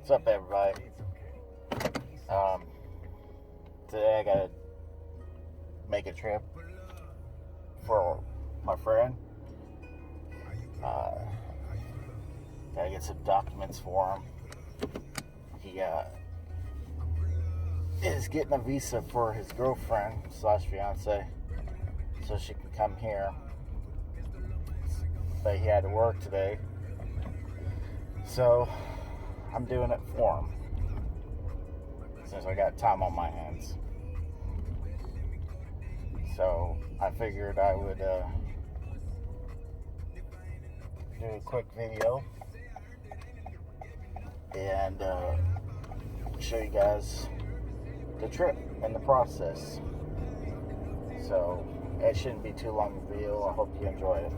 What's up, everybody? Today I gotta make a trip for my friend. Gotta get some documents for him. He is getting a visa for his girlfriend / fiance, so she can come here. But he had to work today, so I'm doing it for him since I got time on my hands. So I figured I would do a quick video and show you guys the trip and the process. So it shouldn't be too long a video. I hope you enjoy it.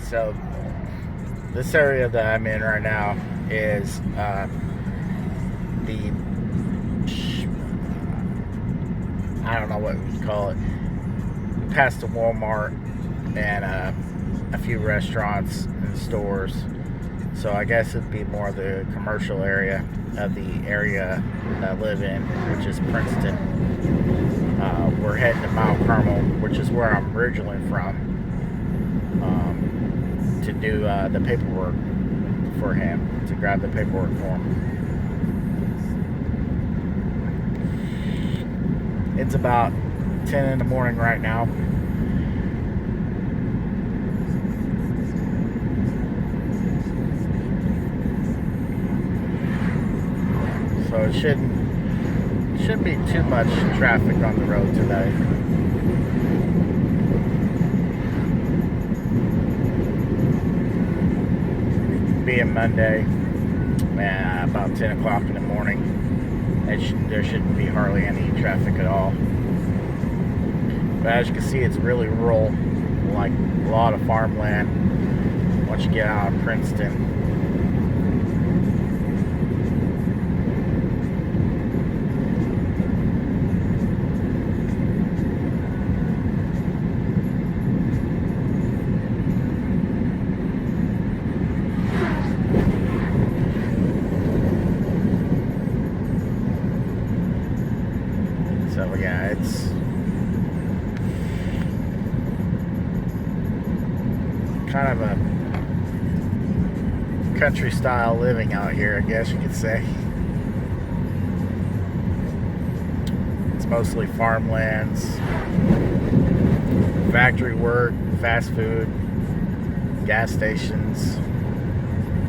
So this area that I'm in right now is I don't know what we call it, past the Walmart and a few restaurants and stores. So I guess it'd be more the commercial area of the area that I live in, which is Princeton. We're heading to Mount Carmel, which is where I'm originally from, to do the paperwork for him, to grab the paperwork for him. It's about 10 in the morning right now. So it shouldn't be too much traffic on the road today. Being Monday, about 10 o'clock in the morning, there shouldn't be hardly any traffic at all. But as you can see, it's really rural, like a lot of farmland once you get out of Princeton. So yeah, it's kind of a country style living out here, I guess you could say. It's mostly farmlands, factory work, fast food, gas stations.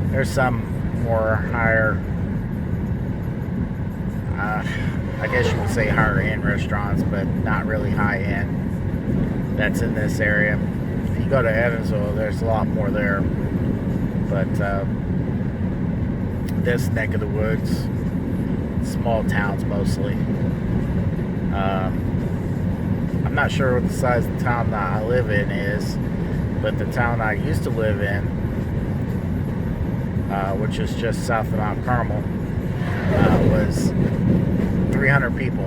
There's some more higher, I guess you would say higher end restaurants, but not really high end. That's in this area. If you go to Evansville, there's a lot more there. But this neck of the woods, small towns mostly. I'm not sure what the size of the town that I live in is. But the town I used to live in, which is just south of Mount Carmel, was 300 people.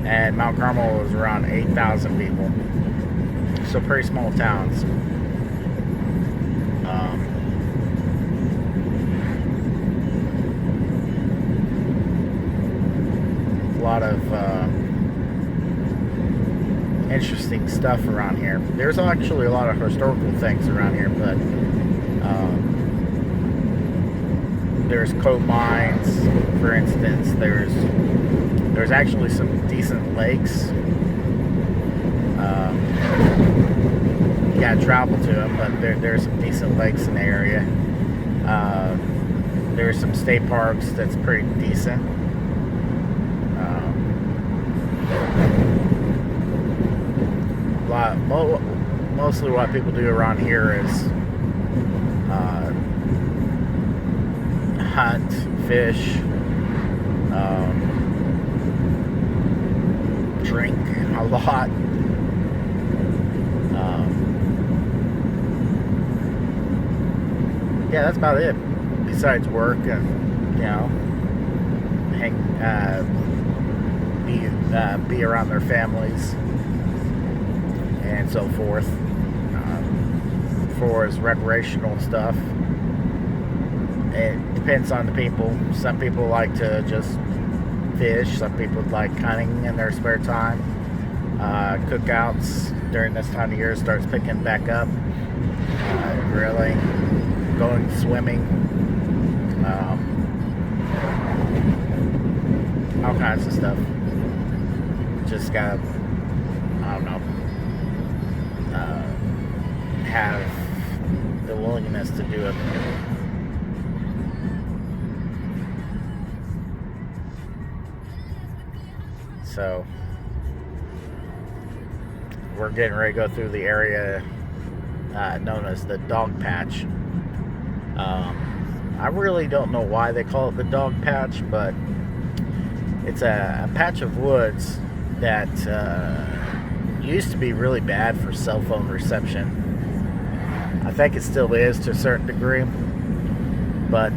And Mount Carmel was around 8,000 people. So pretty small towns. A lot of interesting stuff around here. There's actually a lot of historical things around here, but there's coal mines, for instance. There's actually some decent lakes. You gotta travel to them, but there's some decent lakes in the area. There's some state parks that's pretty decent. Mostly what people do around here is hunt, fish, drink a lot. Yeah, that's about it. Besides work and, be around their families and so forth. For as recreational stuff, it depends on the people. Some people like to just fish. Some people like hunting in their spare time. Cookouts during this time of year starts picking back up. Grilling, going swimming, all kinds of stuff. Just gotta, I don't know, have the willingness to do it. So we're getting ready to go through the area known as the Dog Patch. I really don't know why they call it the Dog Patch, but it's a patch of woods that used to be really bad for cell phone reception. I think it still is to a certain degree, but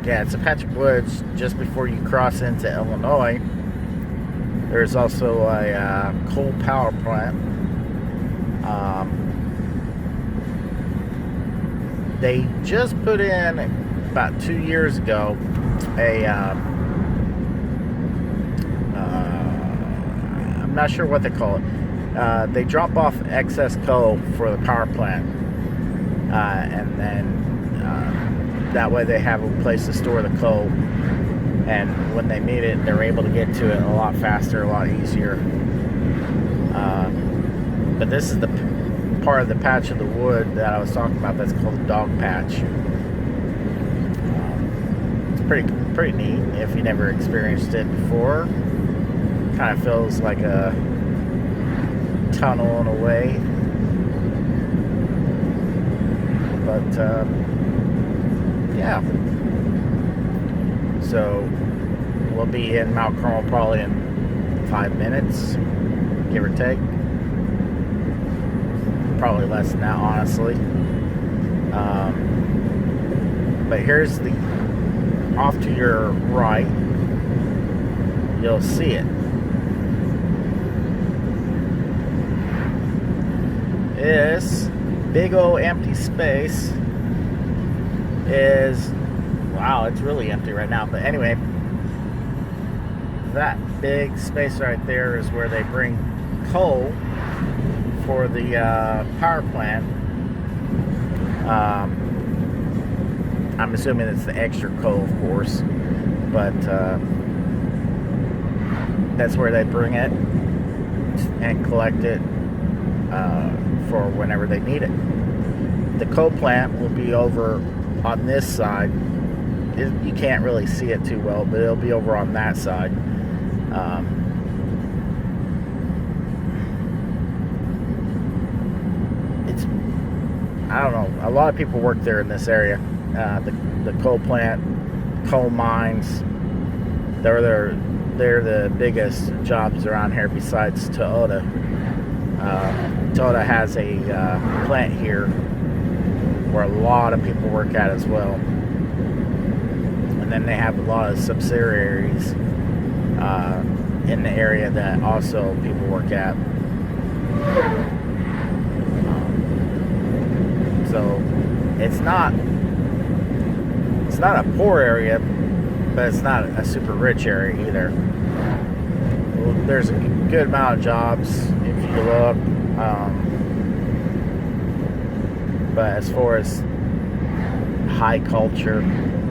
yeah, it's a patch of woods just before you cross into Illinois. There's also a coal power plant. They just put in about 2 years ago I'm not sure what they call it. They drop off excess coal for the power plant, and then that way they have a place to store the coal, and when they need it, they're able to get to it a lot faster, a lot easier. But this is the part of the patch of the wood that I was talking about that's called the Dog Patch. It's pretty neat if you never experienced it before. Kind of feels like a tunnel in a way, but yeah. So we'll be in Mount Carmel probably in 5 minutes, give or take. Probably less than that, honestly. But here's the off to your right. You'll see it. This big old empty space is, wow, it's really empty right now, but anyway, that big space right there is where they bring coal for the power plant. I'm assuming it's the extra coal, of course, but that's where they bring it and collect it for whenever they need it. The coal plant will be over on this side. You can't really see it too well, but it'll be over on that side. I don't know. A lot of people work there in this area. The coal plant, coal mines. They're the biggest jobs around here besides Toyota. Toyota has a plant here where a lot of people work at as well. And then they have a lot of subsidiaries in the area that also people work at. So it's not a poor area, but it's not a super rich area either. There's a good amount of jobs if you look, but as far as high culture,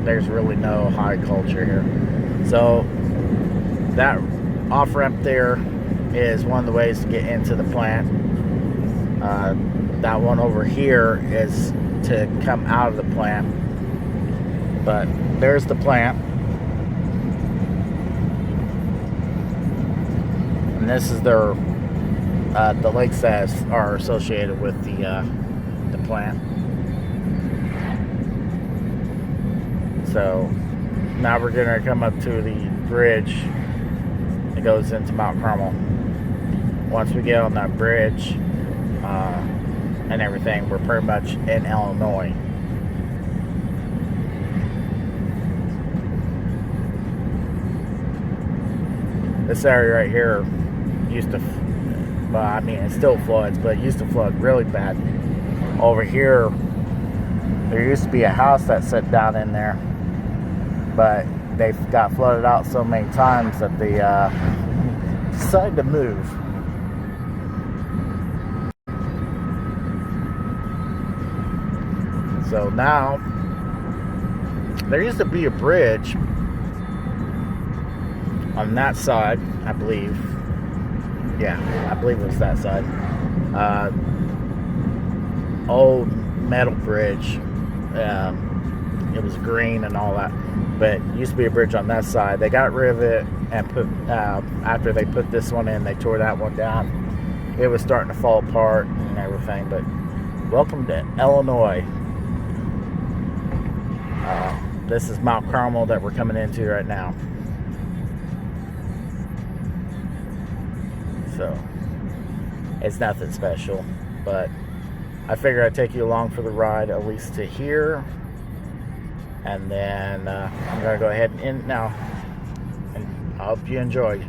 there's really no high culture here. So that off ramp there is one of the ways to get into the plant. That one over here is to come out of the plant. But there's the plant. And this is their the lakes that are associated with the plant. So now we're gonna come up to the bridge that goes into Mount Carmel. Once we get on that bridge and everything, we're pretty much in Illinois. This area right here used to, well, I mean, it still floods, but it used to flood really bad. Over here, there used to be a house that sat down in there, but they got flooded out so many times that they decided to move. So now, there used to be a bridge on that side, I believe. Yeah, I believe it was that side. Old metal bridge. It was green and all that, but it used to be a bridge on that side. They got rid of it and put after they put this one in, they tore that one down. It was starting to fall apart and everything. But welcome to Illinois. This is Mount Carmel that we're coming into right now. So it's nothing special, but I figure I'd take you along for the ride, at least to here. And then I'm gonna go ahead and end now, and I hope you enjoyed.